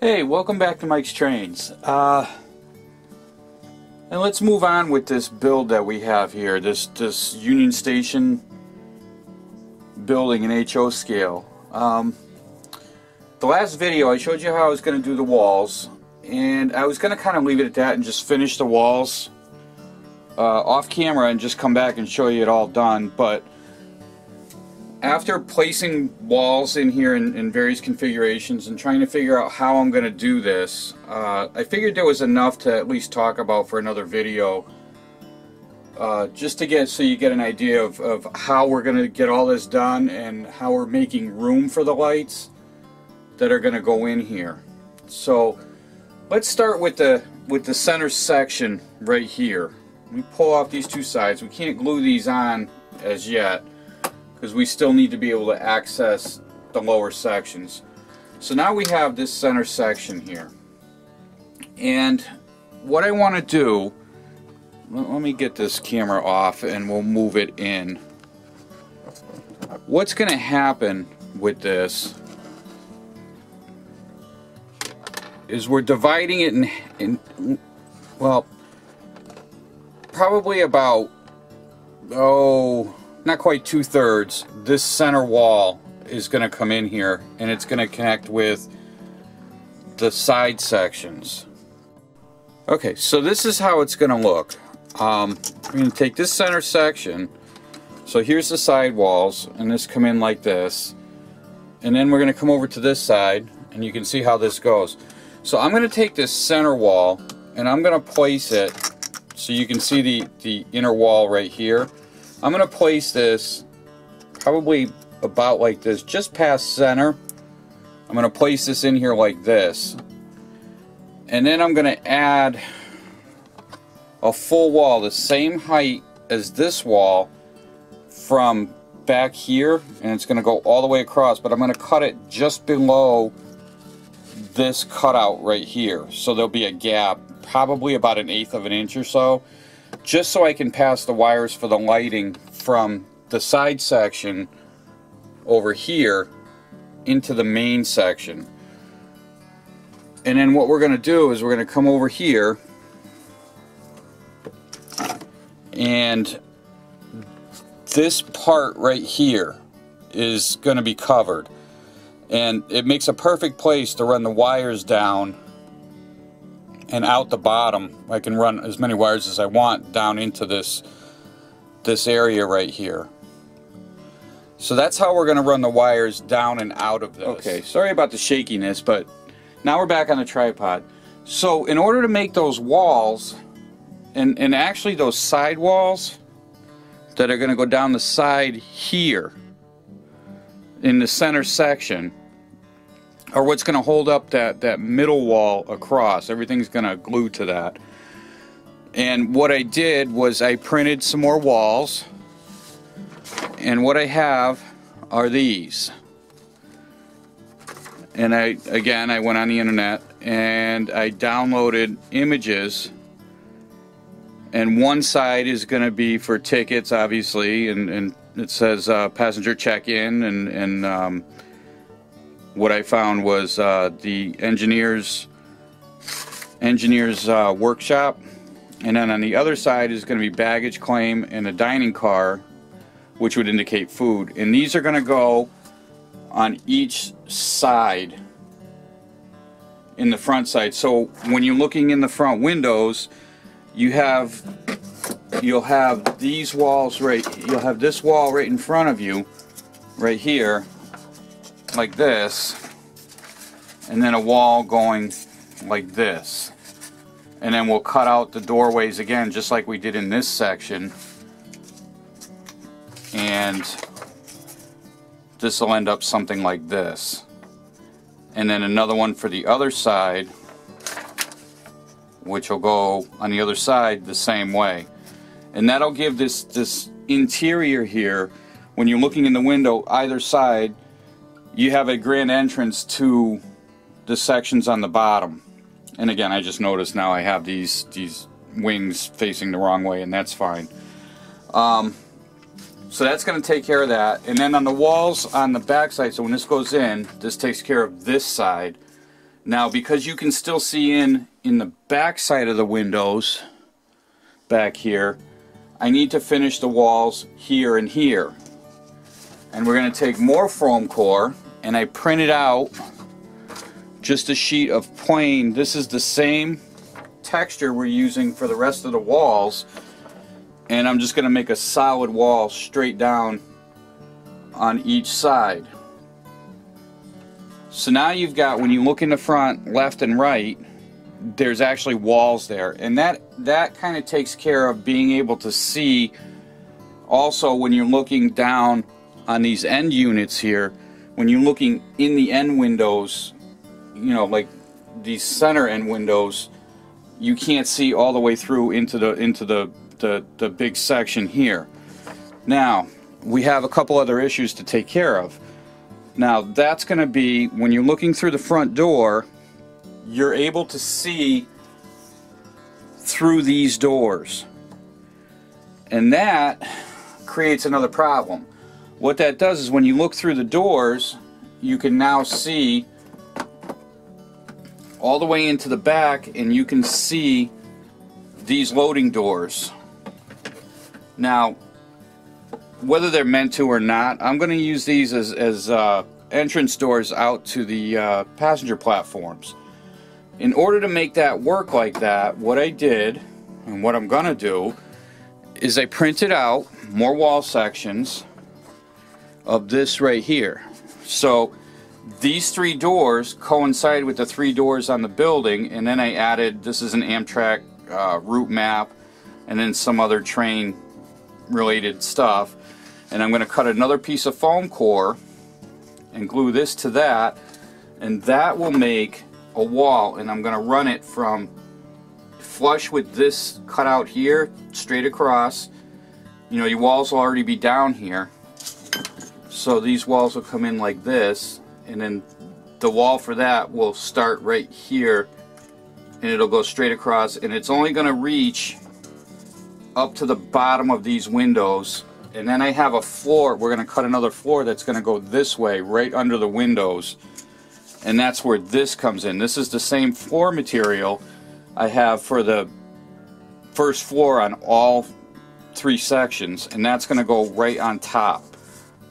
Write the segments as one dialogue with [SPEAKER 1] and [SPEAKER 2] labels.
[SPEAKER 1] Hey, welcome back to Mike's Trains. And let's move on with this build that we have here, this Union Station building in HO scale. The last video I showed you how I was going to do the walls, and I was going to kind of leave it at that and just finish the walls off camera and just come back and show you it all done. But after placing walls in here in various configurations and trying to figure out how I'm going to do this, I figured there was enough to at least talk about for another video, just to get so you get an idea of how we're going to get all this done and how we're making room for the lights that are going to go in here. So let's start with the center section right here. We pull off these two sides. We can't glue these on as yet, because we still need to be able to access the lower sections. So now we have this center section here. And what I want to do, let me get this camera off and we'll move it in. What's going to happen with this is we're dividing it in well, probably about, not quite 2/3. This center wall is going to come in here and it's going to connect with the side sections. Okay, so this is how it's going to look. I'm going to take this center section, so here's the side walls, and this come in like this, and then we're going to come over to this side and you can see how this goes. So I'm going to take this center wall and I'm going to place it so you can see the inner wall right here. I'm going to place this probably about like this, just past center. I'm going to place this in here like this. And then I'm going to add a full wall, the same height as this wall, from back here. And it's going to go all the way across, but I'm going to cut it just below this cutout right here. So there'll be a gap, probably about 1/8 of an inch or so, just so I can pass the wires for the lighting from the side section over here into the main section. And then what we're going to do is we're going to come over here, and this part right here is going to be covered, and it makes a perfect place to run the wires down and out the bottom. I can run as many wires as I want down into this area right here. So that's how we're going to run the wires down and out of this. Okay, sorry about the shakiness, but now we're back on the tripod. So in order to make those walls, and actually those side walls that are going to go down the side here in the center section, or what's going to hold up that middle wall across. Everything's going to glue to that. And what I did was I printed some more walls, and what I have are these. And I went on the internet and I downloaded images, and one side is going to be for tickets, obviously, and it says passenger check-in, and what I found was the engineer's workshop, and then on the other side is going to be baggage claim and a dining car, which would indicate food. And these are going to go on each side in the front side. So when you're looking in the front windows, you'll have these walls you'll have this wall right in front of you right here, like this, and then a wall going like this, and then we'll cut out the doorways again just like we did in this section, and this will end up something like this, and then another one for the other side, which will go on the other side the same way. And that'll give this interior here, when you're looking in the window either side, you have a grand entrance to the sections on the bottom. And again, I just noticed now I have these wings facing the wrong way, and that's fine. So that's going to take care of that. And then on the walls on the back side, so when this goes in, this takes care of this side. Now, because you can still see in the back side of the windows back here, I need to finish the walls here and here. And we're going to take more foam core, and I printed out just a sheet of plain. This is the same texture we're using for the rest of the walls, and I'm just going to make a solid wall straight down on each side. So now you've got, when you look in the front, left and right, there's actually walls there, and that kind of takes care of being able to see. Also, when you're looking down on these end units here, when you're looking in the end windows, you know, like these center end windows, you can't see all the way through into the big section here. Now, we have a couple other issues to take care of. Now, that's going to be, when you're looking through the front door, you're able to see through these doors. And that creates another problem. What that does is when you look through the doors, you can now see all the way into the back, and you can see these loading doors. Now, whether they're meant to or not, I'm going to use these as entrance doors out to the passenger platforms. In order to make that work like that, what I did, and what I'm going to do, is I printed out more wall sections of this right here. So these 3 doors coincide with the 3 doors on the building, and then I added, this is an Amtrak route map, and then some other train related stuff. And I'm going to cut another piece of foam core and glue this to that, and that will make a wall. And I'm going to run it from flush with this cut out here straight across. You know, your walls will already be down here, so these walls will come in like this, and then the wall for that will start right here, and it'll go straight across, and it's only going to reach up to the bottom of these windows. And then I have a floor, we're going to cut another floor that's going to go this way, right under the windows. And that's where this comes in. This is the same floor material I have for the first floor on all 3 sections. And that's going to go right on top.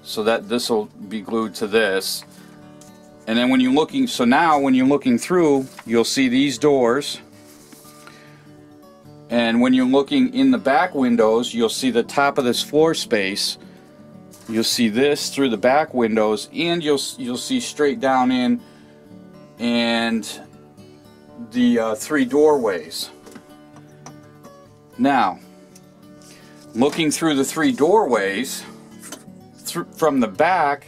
[SPEAKER 1] So that this will be glued to this. And then when you're looking, so now when you're looking through, you'll see these doors. And when you're looking in the back windows, you'll see the top of this floor space. You'll see this through the back windows, and you'll see straight down in and the 3 doorways. Now, looking through the 3 doorways from the back,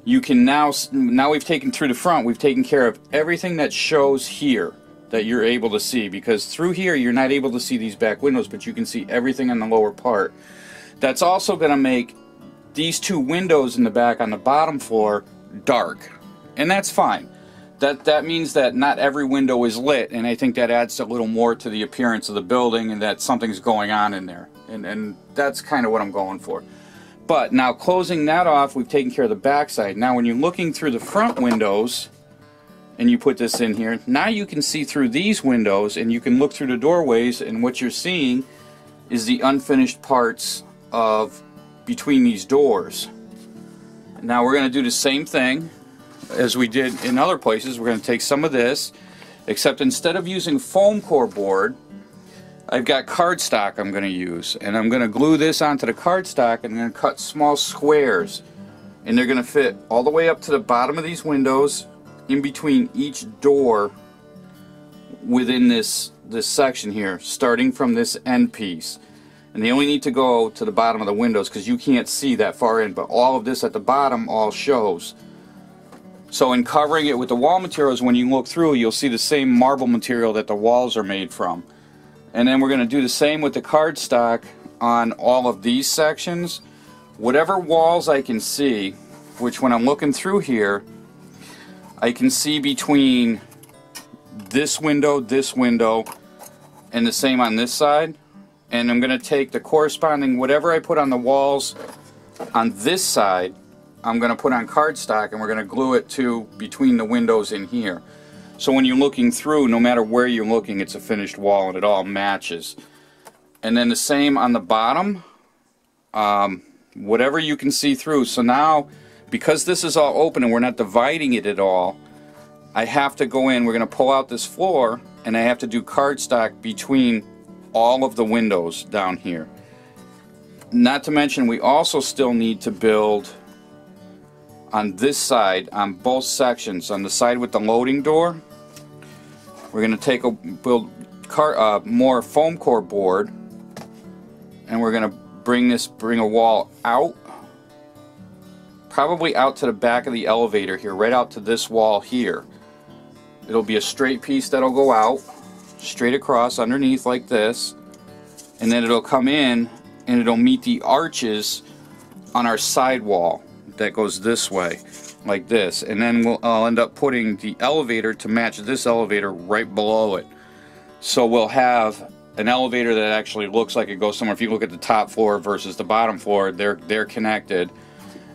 [SPEAKER 1] you can now we've taken through the front, we've taken care of everything that shows here that you're able to see, because through here you're not able to see these back windows, but you can see everything on the lower part. That's also going to make these 2 windows in the back on the bottom floor dark, and that's fine. That means that not every window is lit, and I think that adds a little more to the appearance of the building, and that something's going on in there, and that's kind of what I'm going for. But now, closing that off, we've taken care of the back side. Now when you're looking through the front windows and you put this in here, now you can see through these windows, and you can look through the doorways, and what you're seeing is the unfinished parts of between these doors. Now we're going to do the same thing as we did in other places. We're going to take some of this, except instead of using foam core board, I've got cardstock I'm going to use, and I'm going to glue this onto the cardstock, and I'm going to cut small squares, and they're going to fit all the way up to the bottom of these windows, in between each door within this section here, starting from this end piece. And they only need to go to the bottom of the windows because you can't see that far in, but all of this at the bottom all shows. So in covering it with the wall materials, when you look through, you'll see the same marble material that the walls are made from. And then we're going to do the same with the cardstock on all of these sections. Whatever walls I can see, which when I'm looking through here, I can see between this window, and the same on this side. And I'm going to take the corresponding, whatever I put on the walls on this side, I'm going to put on cardstock, and we're going to glue it to between the windows in here. So when you're looking through, no matter where you're looking, it's a finished wall and it all matches. And then the same on the bottom, whatever you can see through. So now, because this is all open and we're not dividing it at all, I have to go in, we're going to pull out this floor, and I have to do cardstock between all of the windows down here. Not to mention, we also still need to build on this side, on both sections. On the side with the loading door, we're going to build more foam core board, and we're going to bring a wall out, probably out to the back of the elevator here, right out to this wall here. It'll be a straight piece that'll go out straight across underneath like this, and then it'll come in and it'll meet the arches on our side wall that goes this way like this, and then I'll end up putting the elevator to match this elevator right below it. So we'll have an elevator that actually looks like it goes somewhere. If you look at the top floor versus the bottom floor, they're connected.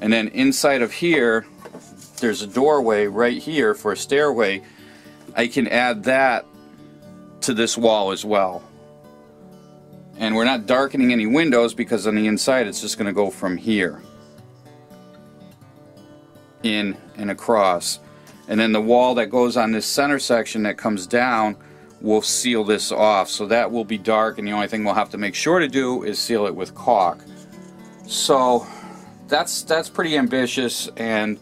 [SPEAKER 1] And then inside of here, there's a doorway right here for a stairway. I can add that to this wall as well. And we're not darkening any windows because on the inside it's just going to go from here in and across. And then the wall that goes on this center section that comes down will seal this off. So that will be dark, and the only thing we'll have to make sure to do is seal it with caulk. So that's pretty ambitious, and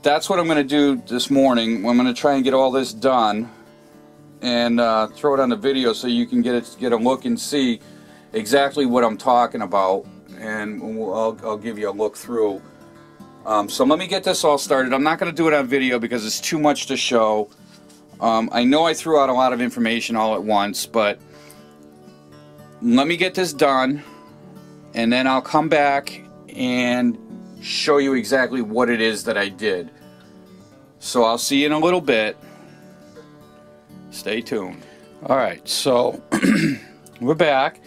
[SPEAKER 1] that's what I'm going to do this morning. I'm going to try and get all this done and throw it on the video so you can get a look and see exactly what I'm talking about, and I'll give you a look through. So let me get this all started. I'm not going to do it on video because it's too much to show. I know I threw out a lot of information all at once, but let me get this done, and then I'll come back and show you exactly what it is that I did. So I'll see you in a little bit. Stay tuned. Alright, so we're back,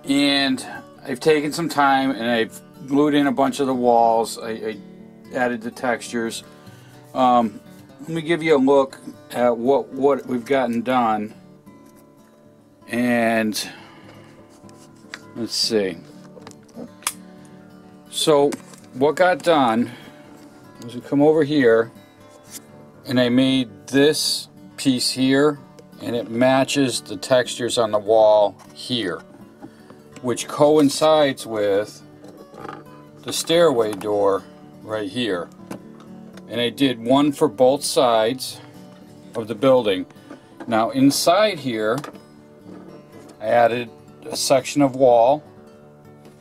[SPEAKER 1] and I've taken some time and I've glued in a bunch of the walls. I added the textures. Let me give you a look at what we've gotten done, and let's see. So what got done was we come over here and I made this piece here, and it matches the textures on the wall here, which coincides with the stairway door right here. And I did one for both sides of the building. Now inside here I added a section of wall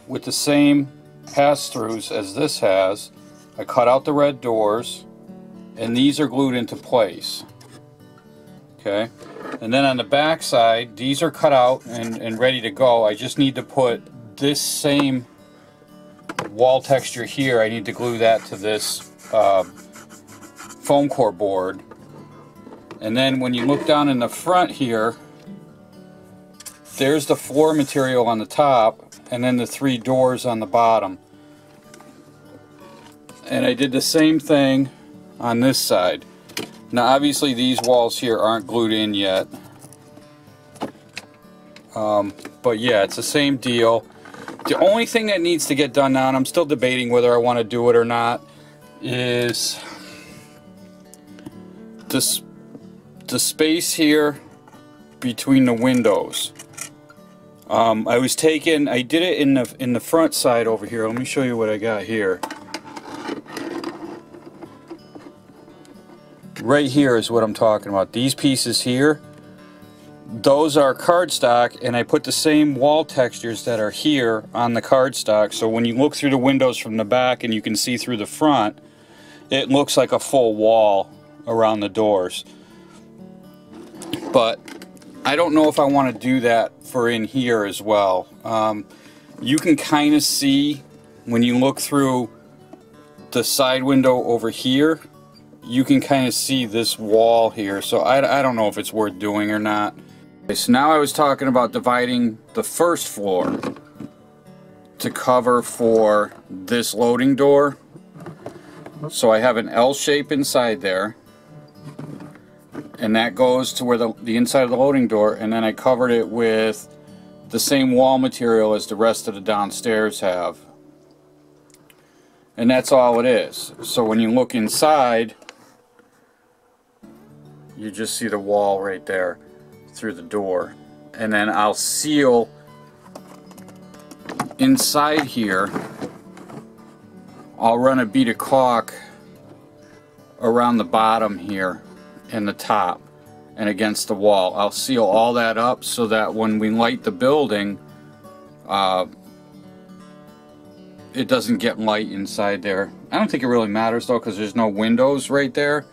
[SPEAKER 1] with the same pass-throughs as this has. I cut out the red doors, and these are glued into place. Okay, and then on the back side, these are cut out and ready to go. I just need to put this same wall texture here. I need to glue that to this foam core board. And then when you look down in the front here, there's the floor material on the top, and then the 3 doors on the bottom. And I did the same thing on this side. Now obviously these walls here aren't glued in yet, but yeah, it's the same deal. The only thing that needs to get done now, and I'm still debating whether I want to do it or not, is the space here between the windows. I did it in the front side over here. Let me show you what I got here. Right here is what I'm talking about. These pieces here, those are cardstock, and I put the same wall textures that are here on the cardstock, so when you look through the windows from the back and you can see through the front, it looks like a full wall around the doors. But I don't know if I want to do that for in here as well. You can kind of see when you look through the side window over here, you can kind of see this wall here, so I don't know if it's worth doing or not. Okay, so now I was talking about dividing the first floor to cover for this loading door. So I have an L shape inside there, and that goes to where the inside of the loading door, and then I covered it with the same wall material as the rest of the downstairs have. And that's all it is. So when you look inside, you just see the wall right there through the door. And then I'll seal inside here. I'll run a bead of caulk around the bottom here and the top and against the wall. I'll seal all that up so that when we light the building, it doesn't get light inside there. I don't think it really matters though, because there's no windows right there.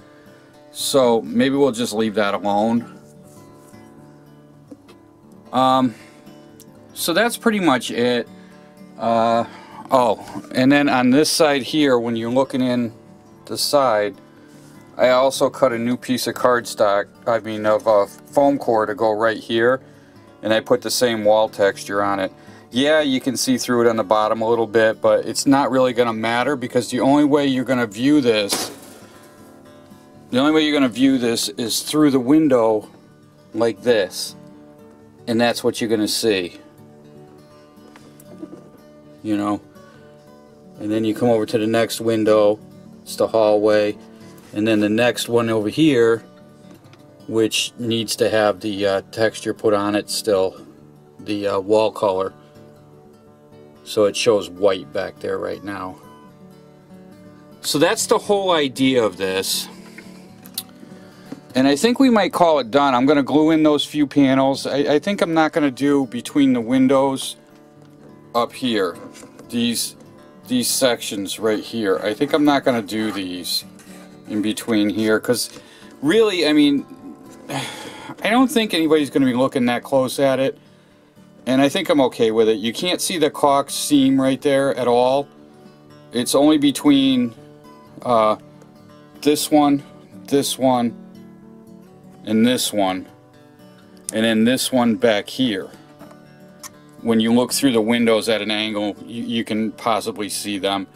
[SPEAKER 1] So maybe we'll just leave that alone. So that's pretty much it. Oh, and then on this side here, when you're looking in the side, I also cut a new piece of cardstock, of foam core to go right here, and I put the same wall texture on it. Yeah, you can see through it on the bottom a little bit, but it's not really going to matter, because the only way you're going to view this, is through the window like this, and that's what you're going to see. You know, and then you come over to the next window, it's the hallway, and then the next one over here, which needs to have the texture put on it still, the wall color, so it shows white back there right now. So that's the whole idea of this, and I think we might call it done. I'm going to glue in those few panels. I think I'm not going to do between the windows up here, these sections right here. I think I'm not going to do these in between here, because really, I mean, I don't think anybody's going to be looking that close at it, and I think I'm okay with it. You can't see the caulk seam right there at all. It's only between this one, and this one, and then this one back here. When you look through the windows at an angle, you can possibly see them,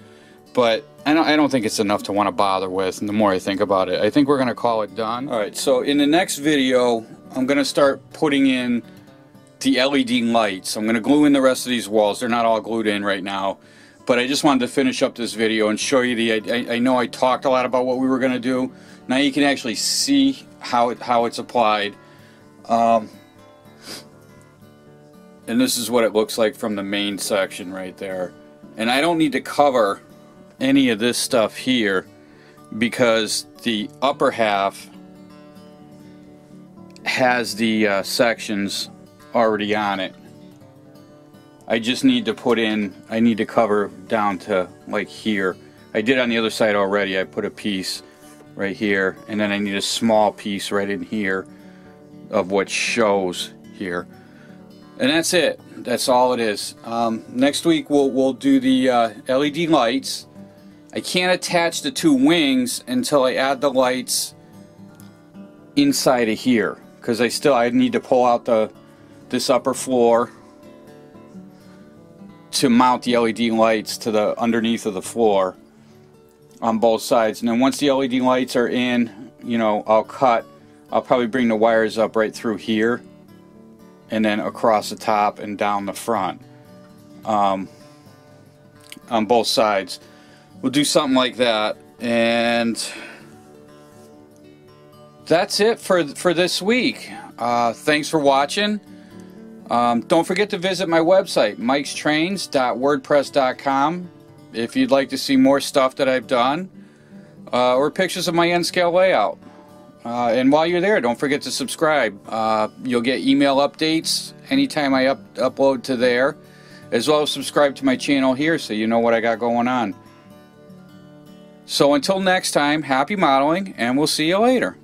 [SPEAKER 1] but I don't think it's enough to want to bother with. And the more I think about it, I think we're going to call it done. Alright, so in the next video, I'm going to start putting in the LED lights. I'm going to glue in the rest of these walls. They're not all glued in right now, but I just wanted to finish up this video and show you I know I talked a lot about what we were going to do. Now you can actually see how it's applied. And this is what it looks like from the main section right there. And I don't need to cover any of this stuff here, because the upper half has the sections already on it. I just need to cover down to like here. I did on the other side already. I put a piece right here, and then I need a small piece right in here of what shows here. And that's it. That's all it is. Next week we'll do the LED lights. I can't attach the two wings until I add the lights inside of here, because I need to pull out this upper floor to mount the LED lights to the underneath of the floor on both sides. And then once the LED lights are in, you know, I'll probably bring the wires up right through here, and then across the top and down the front on both sides. We'll do something like that, and that's it for this week. Thanks for watching. Don't forget to visit my website, mikestrains.wordpress.com, if you'd like to see more stuff that I've done, or pictures of my N-scale layout. And while you're there, don't forget to subscribe. You'll get email updates anytime I upload to there, as well as subscribe to my channel here so you know what I got going on. So until next time, happy modeling, and we'll see you later.